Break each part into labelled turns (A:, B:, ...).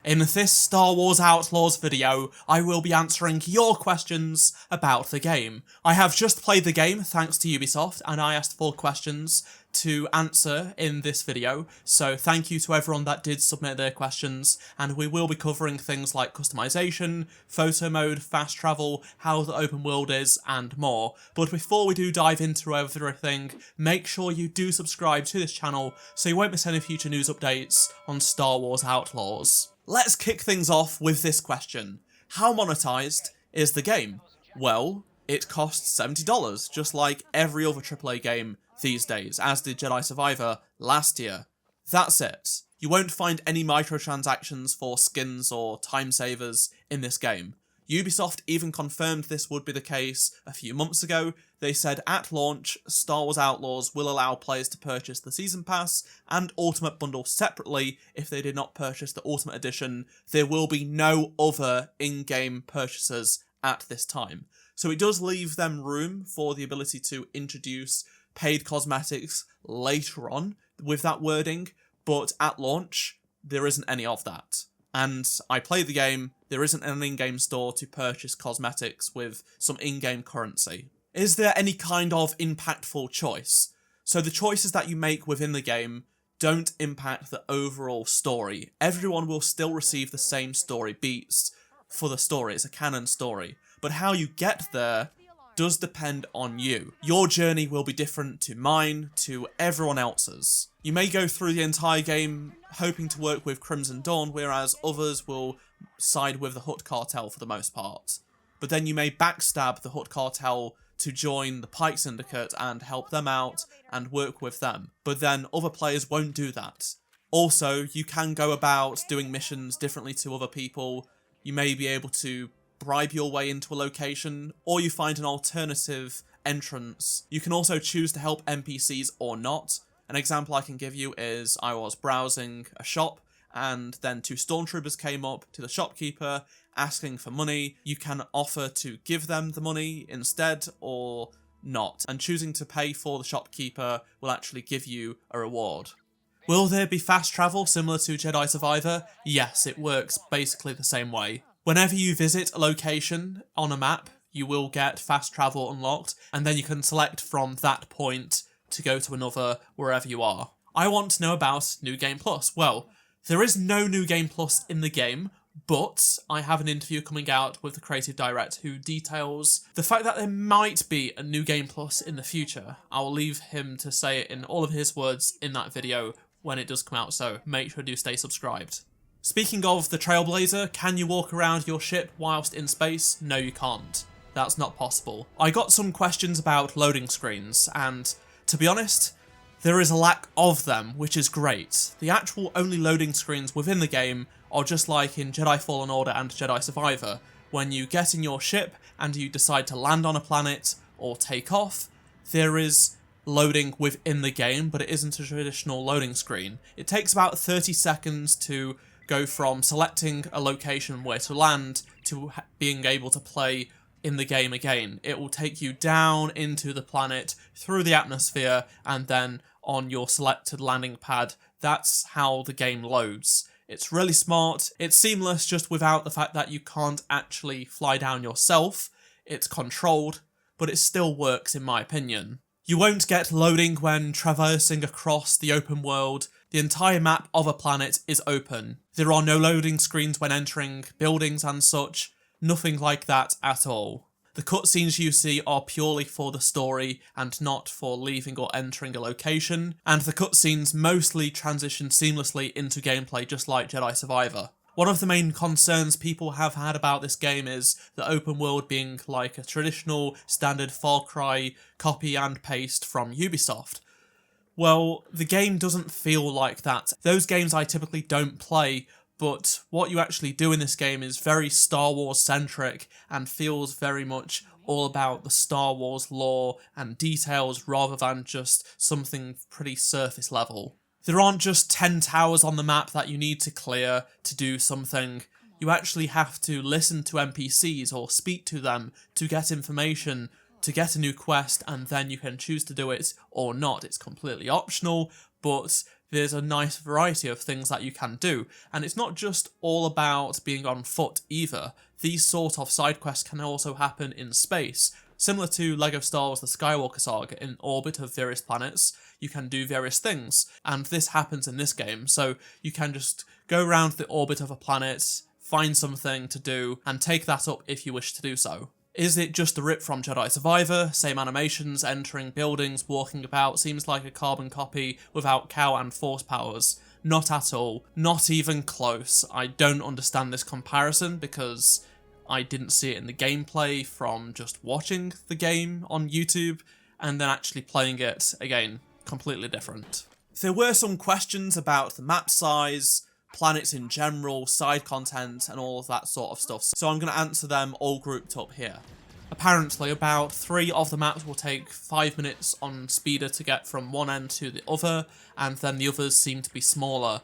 A: In this Star Wars Outlaws video, I will be answering your questions about the game. I have just played the game thanks to Ubisoft, and I asked 4 questions to answer in this video, so thank you to everyone that did submit their questions, and we will be covering things like customization, photo mode, fast travel, how the open world is, and more. But before we do dive into everything, make sure you do subscribe to this channel so you won't miss any future news updates on Star Wars Outlaws. Let's kick things off with this question. How monetized is the game? Well, it costs $70, just like every other AAA game these days, as did Jedi Survivor last year. That's it. You won't find any microtransactions for skins or time savers in this game. Ubisoft even confirmed this would be the case a few months ago. They said at launch, Star Wars Outlaws will allow players to purchase the Season Pass and Ultimate Bundle separately if they did not purchase the Ultimate Edition. There will be no other in-game purchases at this time. So it does leave them room for the ability to introduce paid cosmetics later on with that wording, but at launch, there isn't any of that. And I played the game, there isn't an in-game store to purchase cosmetics with some in-game currency. Is there any kind of impactful choice? So the choices that you make within the game don't impact the overall story. Everyone will still receive the same story beats for the story, it's a canon story. But how you get there does depend on you. Your journey will be different to mine, to everyone else's. You may go through the entire game hoping to work with Crimson Dawn, whereas others will side with the Hutt Cartel for the most part. But then you may backstab the Hutt Cartel to join the Pike Syndicate and help them out and work with them. But then other players won't do that. Also, you can go about doing missions differently to other people. You may be able to bribe your way into a location, or you find an alternative entrance. You can also choose to help NPCs or not. An example I can give you is I was browsing a shop and then 2 stormtroopers came up to the shopkeeper asking for money. You can offer to give them the money instead or not, and choosing to pay for the shopkeeper will actually give you a reward. Will there be fast travel similar to Jedi Survivor? Yes, it works basically the same way. Whenever you visit a location on a map, you will get fast travel unlocked, and then you can select from that point to go to another wherever you are. I want to know about New Game Plus. Well, there is no New Game Plus in the game, but I have an interview coming out with the creative director who details the fact that there might be a New Game Plus in the future. I will leave him to say it in all of his words in that video when it does come out, so make sure to stay subscribed. Speaking of the Trailblazer, can you walk around your ship whilst in space? No, you can't. That's not possible. I got some questions about loading screens, and to be honest, there is a lack of them, which is great. The actual only loading screens within the game are just like in Jedi Fallen Order and Jedi Survivor. When you get in your ship and you decide to land on a planet or take off, there is loading within the game, but it isn't a traditional loading screen. It takes about 30 seconds to go from selecting a location where to land to being able to play in the game again. It will take you down into the planet, through the atmosphere, and then on your selected landing pad. That's how the game loads. It's really smart. It's seamless, just without the fact that you can't actually fly down yourself. It's controlled, but it still works in my opinion. You won't get loading when traversing across the open world. The entire map of a planet is open. There are no loading screens when entering buildings and such. Nothing like that at all. The cutscenes you see are purely for the story and not for leaving or entering a location, and the cutscenes mostly transition seamlessly into gameplay just like Jedi Survivor. One of the main concerns people have had about this game is the open world being like a traditional standard Far Cry copy and paste from Ubisoft. Well, the game doesn't feel like that. Those games I typically don't play, but what you actually do in this game is very Star Wars centric and feels very much all about the Star Wars lore and details rather than just something pretty surface level. There aren't just 10 towers on the map that you need to clear to do something. You actually have to listen to NPCs or speak to them to get information, to get a new quest, and then you can choose to do it or not. It's completely optional, but there's a nice variety of things that you can do. And it's not just all about being on foot either. These sort of side quests can also happen in space. Similar to LEGO Star Wars The Skywalker Saga, in orbit of various planets, you can do various things, and this happens in this game, so you can just go around the orbit of a planet, find something to do, and take that up if you wish to do so. Is it just a rip from Jedi Survivor? Same animations, entering buildings, walking about, seems like a carbon copy without cow and force powers. Not at all. Not even close. I don't understand this comparison because I didn't see it in the gameplay from just watching the game on YouTube and then actually playing it, again, completely different. There were some questions about the map size, planets in general, side content, and all of that sort of stuff, so I'm going to answer them all grouped up here. Apparently, about 3 of the maps will take 5 minutes on speeder to get from one end to the other, and then the others seem to be smaller.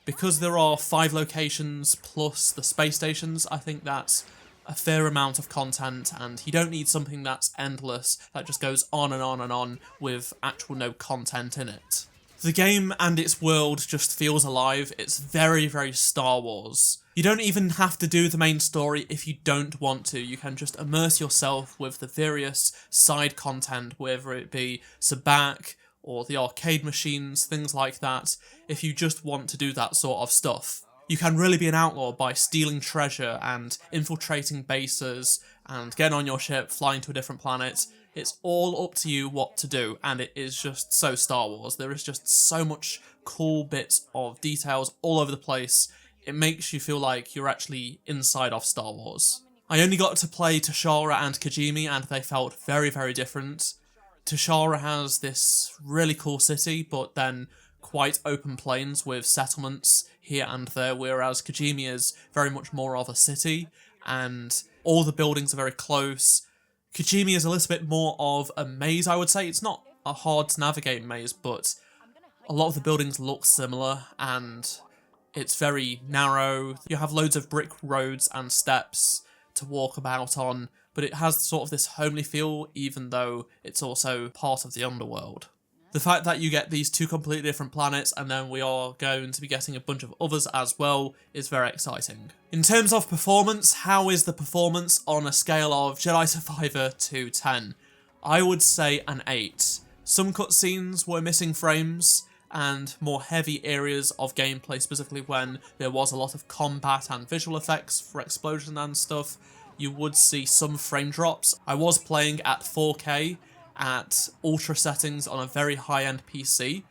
A: Because there are 5 locations plus the space stations, I think that's a fair amount of content, and you don't need something that's endless, that just goes on and on and on with actual no content in it. The game and its world just feels alive. It's very, very Star Wars. You don't even have to do the main story if you don't want to. You can just immerse yourself with the various side content, whether it be Sabacc or the arcade machines, things like that, if you just want to do that sort of stuff. You can really be an outlaw by stealing treasure and infiltrating bases and getting on your ship, flying to a different planet. It's all up to you what to do, and it is just so Star Wars. There is just so much cool bits of details all over the place. It makes you feel like you're actually inside of Star Wars. I only got to play Tashara and Kijimi, and they felt very, very different. Tashara has this really cool city, but then quite open plains with settlements here and there, whereas Kijimi is very much more of a city, and all the buildings are very close. Kijimi is a little bit more of a maze, I would say. It's not a hard to navigate maze, but a lot of the buildings look similar, and it's very narrow. You have loads of brick roads and steps to walk about on, but it has sort of this homely feel, even though it's also part of the underworld. The fact that you get these 2 completely different planets, and then we are going to be getting a bunch of others as well, is very exciting. In terms of performance, how is the performance on a scale of Jedi Survivor to 10? I would say an 8. Some cutscenes were missing frames, and more heavy areas of gameplay, specifically when there was a lot of combat and visual effects for explosion and stuff, you would see some frame drops. I was playing at 4K, at ultra settings on a very high-end PC,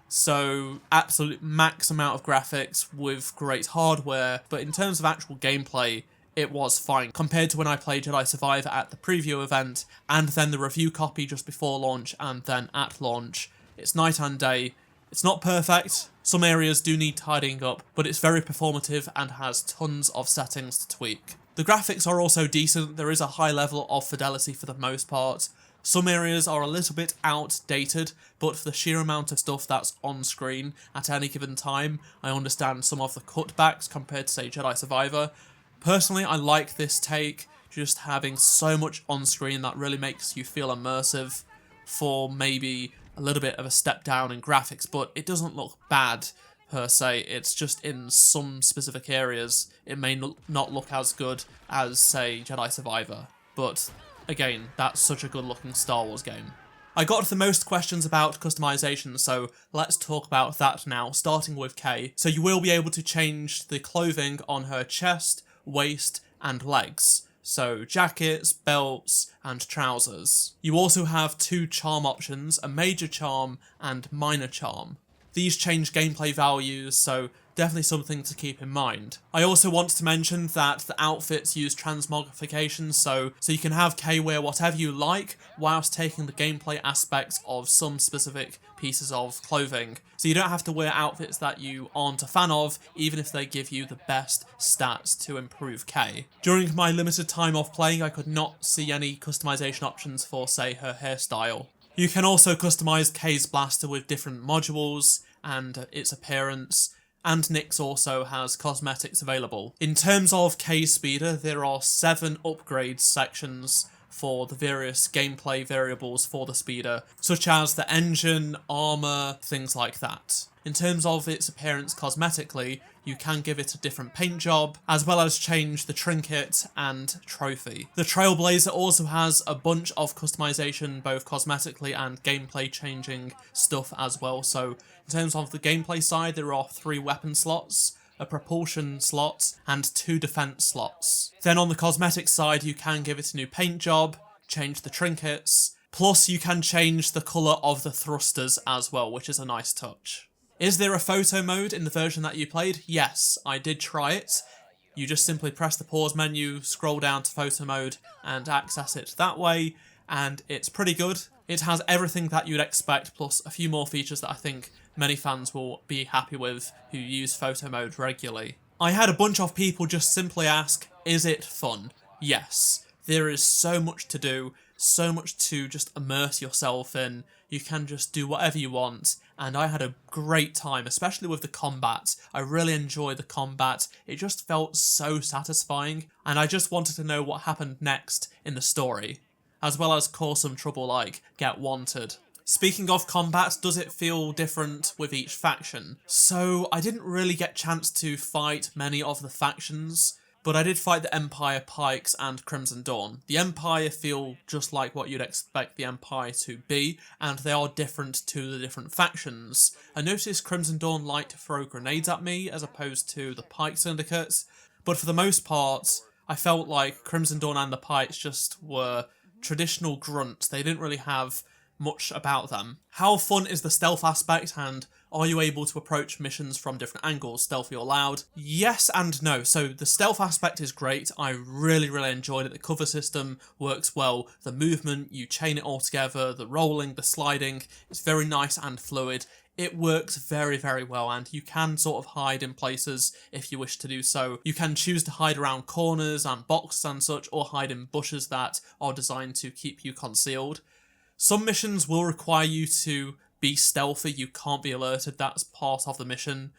A: so absolute max amount of graphics with great hardware, but in terms of actual gameplay, it was fine compared to when I played Jedi Survivor at the preview event, and then the review copy just before launch, and then at launch. It's night and day. It's not perfect, some areas do need tidying up, but it's very performative and has tons of settings to tweak. The graphics are also decent, there is a high level of fidelity for the most part. Some areas are a little bit outdated, but for the sheer amount of stuff that's on screen at any given time, I understand some of the cutbacks compared to, say, Jedi Survivor. Personally, I like this take, just having so much on screen that really makes you feel immersive for maybe a little bit of a step down in graphics, but it doesn't look bad per se. It's just in some specific areas it may not look as good as, say, Jedi Survivor, but again, that's such a good looking Star Wars game. I got the most questions about customization, so let's talk about that now, starting with Kay. So you will be able to change the clothing on her chest, waist, and legs. So jackets, belts, and trousers. You also have 2 charm options, a major charm and minor charm. These change gameplay values, so definitely something to keep in mind. I also want to mention that the outfits use transmogrification, so you can have Kay wear whatever you like, whilst taking the gameplay aspects of some specific pieces of clothing. So you don't have to wear outfits that you aren't a fan of, even if they give you the best stats to improve Kay. During my limited time of playing, I could not see any customization options for, say, her hairstyle. You can also customize Kay's blaster with different modules and its appearance, and Nyx also has cosmetics available. In terms of Kay's speeder, there are 7 upgrade sections for the various gameplay variables for the speeder, such as the engine, armour, things like that. In terms of its appearance cosmetically, you can give it a different paint job, as well as change the trinket and trophy. The Trailblazer also has a bunch of customization, both cosmetically and gameplay changing stuff as well. So in terms of the gameplay side, there are 3 weapon slots, a propulsion slot, and 2 defense slots. Then on the cosmetic side, you can give it a new paint job, change the trinkets, plus you can change the colour of the thrusters as well, which is a nice touch. Is there a photo mode in the version that you played? Yes, I did try it. You just simply press the pause menu, scroll down to photo mode, and access it that way, and it's pretty good. It has everything that you'd expect, plus a few more features that I think many fans will be happy with who use photo mode regularly. I had a bunch of people just simply ask, is it fun? Yes. There is so much to do, so much to just immerse yourself in. You can just do whatever you want, and I had a great time, especially with the combat. I really enjoyed the combat. It just felt so satisfying, and I just wanted to know what happened next in the story, as well as cause some trouble like get wanted. Speaking of combat, does it feel different with each faction? So I didn't really get a chance to fight many of the factions, but I did fight the Empire, Pikes, and Crimson Dawn. The Empire feel just like what you'd expect the Empire to be, and they are different to the different factions. I noticed Crimson Dawn liked to throw grenades at me, as opposed to the Pike Syndicate, but for the most part, I felt like Crimson Dawn and the Pikes just were traditional grunts. They didn't really have much about them. How fun is the stealth aspect, and are you able to approach missions from different angles, stealthy or loud? Yes and no. So the stealth aspect is great. I really enjoyed it. The cover system works well. The movement, you chain it all together, the rolling, the sliding, it's very nice and fluid. It works very well, and you can sort of hide in places if you wish to do so. You can choose to hide around corners and boxes and such, or hide in bushes that are designed to keep you concealed. Some missions will require you to be stealthy, you can't be alerted, that's part of the mission,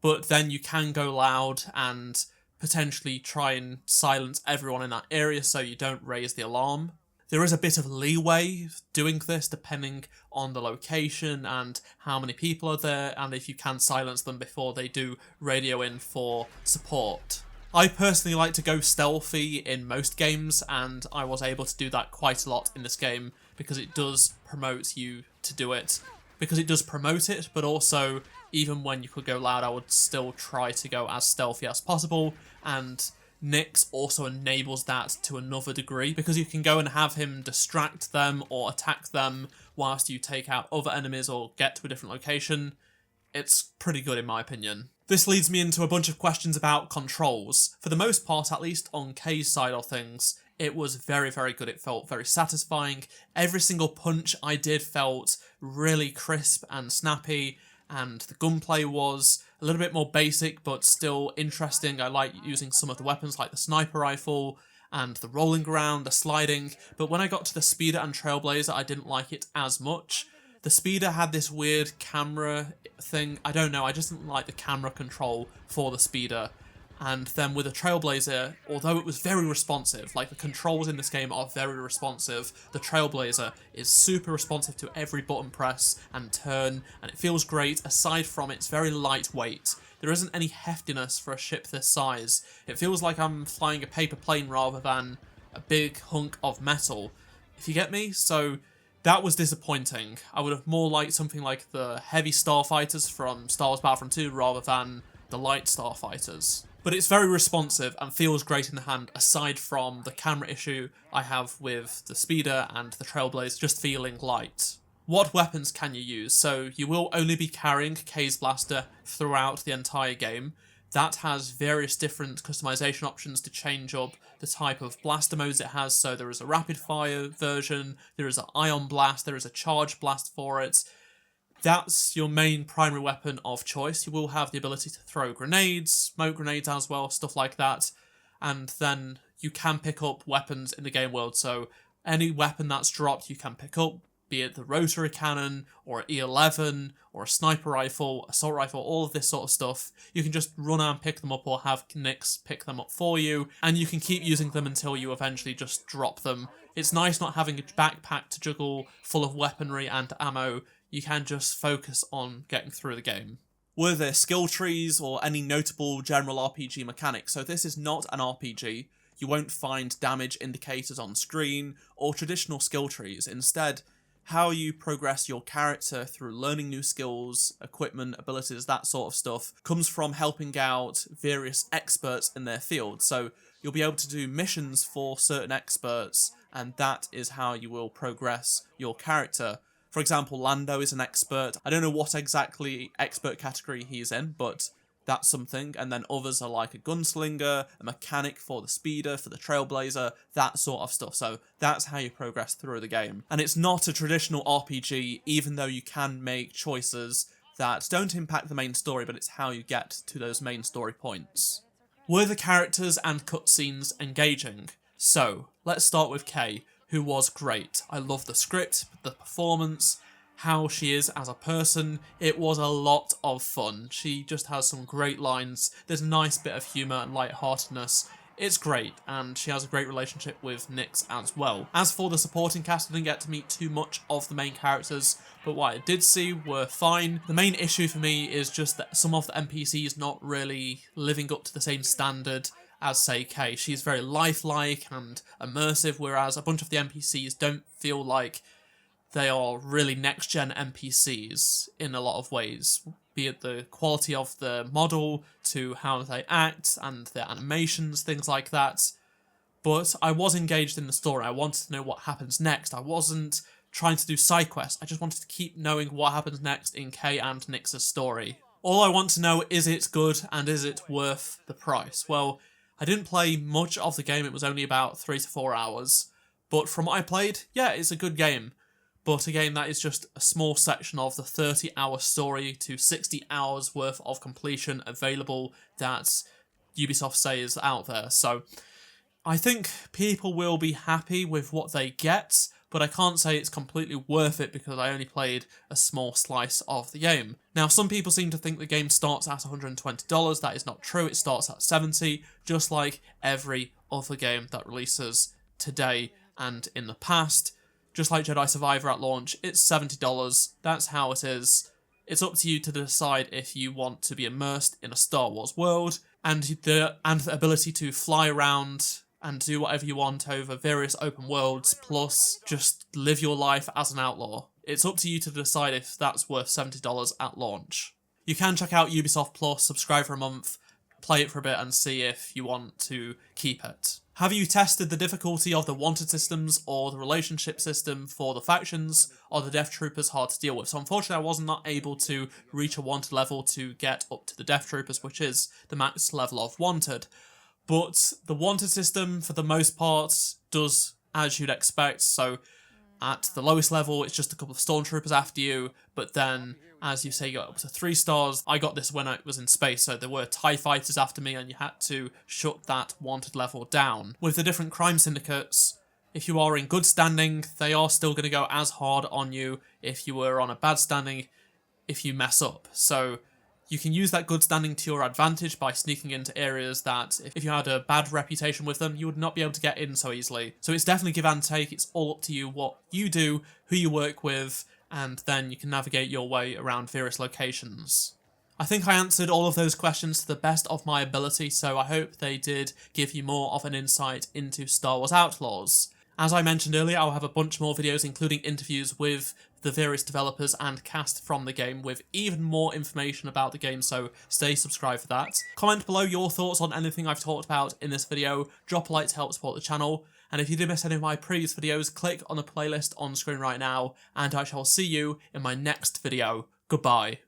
A: but then you can go loud and potentially try and silence everyone in that area so you don't raise the alarm. There is a bit of leeway doing this depending on the location and how many people are there, and if you can silence them before they do radio in for support. I personally like to go stealthy in most games, and I was able to do that quite a lot in this game because it does promote you to do it. Because it does promote it, but also, even when you could go loud, I would still try to go as stealthy as possible, and Nyx also enables that to another degree, because you can go and have him distract them or attack them whilst you take out other enemies or get to a different location. It's pretty good in my opinion. This leads me into a bunch of questions about controls. For the most part, at least on Kay's side of things, it was very good. It felt very satisfying. Every single punch I did felt really crisp and snappy, and the gunplay was a little bit more basic but still interesting. I like using some of the weapons like the sniper rifle and the rolling around, the sliding, but when I got to the Speeder and Trailblazer, I didn't like it as much. The Speeder had this weird camera thing. I don't know, I just didn't like the camera control for the Speeder. And then with the Trailblazer, although it was very responsive, like the controls in this game are very responsive, the Trailblazer is super responsive to every button press and turn, and it feels great. Aside from it's very lightweight. There isn't any heftiness for a ship this size. It feels like I'm flying a paper plane rather than a big hunk of metal, if you get me? So that was disappointing. I would have more liked something like the heavy starfighters from Star Wars Battlefront 2 rather than the light starfighters. But it's very responsive and feels great in the hand, aside from the camera issue I have with the Speeder and the Trailblazer just feeling light. What weapons can you use? So you will only be carrying Kay's blaster throughout the entire game. That has various different customization options to change up the type of blaster modes it has. So there is a rapid fire version, there is an ion blast, there is a charge blast for it. That's your main primary weapon of choice. You will have the ability to throw grenades, smoke grenades as well, stuff like that. And then you can pick up weapons in the game world. So any weapon that's dropped you can pick up. be it the rotary cannon, or an E11, or a sniper rifle, assault rifle, all of this sort of stuff. You can just run and pick them up or have Nix pick them up for you, and you can keep using them until you eventually just drop them. It's nice not having a backpack to juggle full of weaponry and ammo. You can just focus on getting through the game. Were there skill trees or any notable general RPG mechanics? So this is not an RPG. You won't find damage indicators on screen or traditional skill trees. Instead, how you progress your character through learning new skills, equipment, abilities, that sort of stuff, comes from helping out various experts in their field. So you'll be able to do missions for certain experts, and that is how you will progress your character. For example, Lando is an expert. I don't know what exactly expert category he's in, but that's something. And then others are like a gunslinger, a mechanic for the speeder, for the trailblazer, that sort of stuff. So that's how you progress through the game. And it's not a traditional RPG, even though you can make choices that don't impact the main story, but it's how you get to those main story points. Were the characters and cutscenes engaging? So, let's start with Kay, who was great. I love the script, the performance, how she is as a person. It was a lot of fun. She just has some great lines. There's a nice bit of humour and lightheartedness. It's great, and she has a great relationship with Nix as well. As for the supporting cast, I didn't get to meet too much of the main characters, but what I did see were fine. The main issue for me is just that some of the NPCs not really living up to the same standard as, say, Kay. She's very lifelike and immersive, whereas a bunch of the NPCs don't feel like they are really next-gen NPCs in a lot of ways, be it the quality of the model to how they act and their animations, things like that. But I was engaged in the story. I wanted to know what happens next. I wasn't trying to do side quests. I just wanted to keep knowing what happens next in Kay and Nix's story. All I want to know, is it good and is it worth the price? Well, I didn't play much of the game. It was only about 3 to 4 hours. But from what I played, yeah, it's a good game. But again, that is just a small section of the 30-hour story to 60 hours worth of completion available that Ubisoft say is out there. So I think people will be happy with what they get, but I can't say it's completely worth it because I only played a small slice of the game. Now, some people seem to think the game starts at $120. That is not true. It starts at $70, just like every other game that releases today and in the past. Just like Jedi Survivor at launch, it's $70. That's how it is. It's up to you to decide if you want to be immersed in a Star Wars world and the ability to fly around and do whatever you want over various open worlds, plus just live your life as an outlaw. It's up to you to decide if that's worth $70 at launch. You can check out Ubisoft Plus, subscribe for a month, play it for a bit and see if you want to keep it. Have you tested the difficulty of the wanted systems or the relationship system for the factions? Are the Death Troopers hard to deal with? So unfortunately I was not able to reach a wanted level to get up to the Death Troopers, which is the max level of wanted. But the wanted system, for the most part, does as you'd expect. So at the lowest level, it's just a couple of stormtroopers after you, but then, as you say, you got up to 3 stars. I got this when I was in space, so there were TIE fighters after me, and you had to shut that wanted level down. With the different crime syndicates, if you are in good standing, they are still going to go as hard on you if you were on a bad standing if you mess up. So you can use that good standing to your advantage by sneaking into areas that, if you had a bad reputation with them, you would not be able to get in so easily. So it's definitely give and take. It's all up to you what you do, who you work with, and then you can navigate your way around various locations. I think I answered all of those questions to the best of my ability, so I hope they did give you more of an insight into Star Wars Outlaws. As I mentioned earlier, I'll have a bunch more videos including interviews with the various developers and cast from the game with even more information about the game, so stay subscribed for that. Comment below your thoughts on anything I've talked about in this video, drop a like to help support the channel, and if you did miss any of my previous videos, click on the playlist on screen right now, and I shall see you in my next video. Goodbye.